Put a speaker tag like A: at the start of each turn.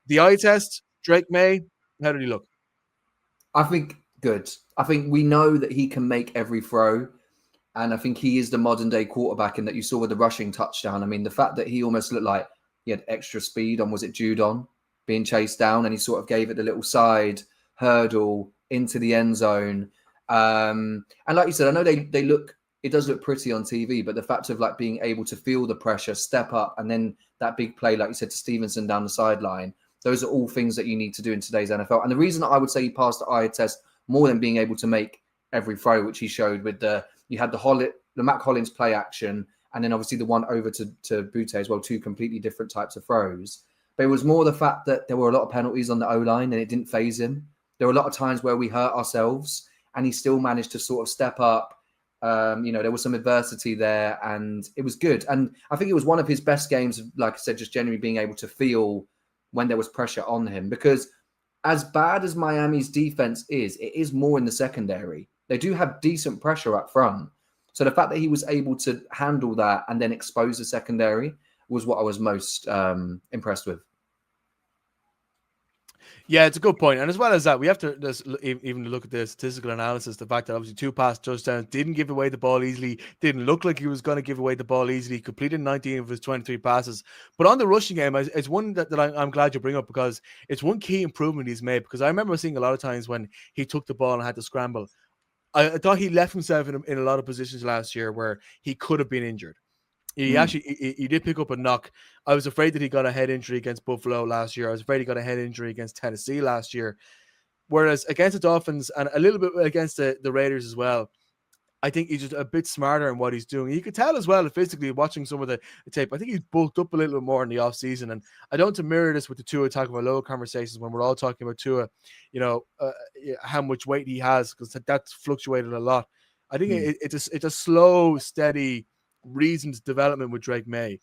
A: The eye test, Drake May, how did he look?
B: I think good. I think we know that he can make every throw. And I think he is the modern day quarterback, and that you saw with the rushing touchdown. I mean, the fact that he almost looked like he had extra speed on, was it Judon, being chased down, and he sort of gave it the little side hurdle into the end zone. And like you said, I know they look, it does look pretty on TV, but the fact of like being able to feel the pressure, step up, and then that big play, like you said, to Stevenson down the sideline, those are all things that you need to do in today's NFL. And the reason I would say he passed the eye test more than being able to make every throw, which he showed with you had the Mac Hollins play action, and then obviously the one over to Butte as well, two completely different types of throws. But it was more the fact that there were a lot of penalties on the O-line and it didn't phase him. There were a lot of times where we hurt ourselves and he still managed to sort of step up. There was some adversity there and it was good. And I think it was one of his best games, like I said, just generally being able to feel when there was pressure on him. Because as bad as Miami's defense is, it is more in the secondary. They do have decent pressure up front. So the fact that he was able to handle that and then expose the secondary was what I was most impressed with.
A: Yeah, it's a good point. And as well as that, we have to even look at the statistical analysis, the fact that obviously 2 pass touchdowns, didn't give away the ball easily, didn't look like he was going to give away the ball easily, completed 19 of his 23 passes. But on the rushing game, it's one that I'm glad you bring up, because it's one key improvement he's made. Because I remember seeing a lot of times when he took the ball and had to scramble, I thought he left himself in a lot of positions last year where he could have been injured. He did pick up a knock. I was afraid that he got a head injury against Buffalo last year. I was afraid he got a head injury against Tennessee last year. Whereas against the Dolphins and a little bit against the Raiders as well, I think he's just a bit smarter in what he's doing. You could tell as well physically watching some of the tape. I think he's bulked up a little bit more in the offseason. And I don't want to mirror this with the Tua Tagovailoa conversations when we're all talking about Tua, how much weight he has, because that's fluctuated a lot. I think it's a slow, steady, reasoned development with Drake May.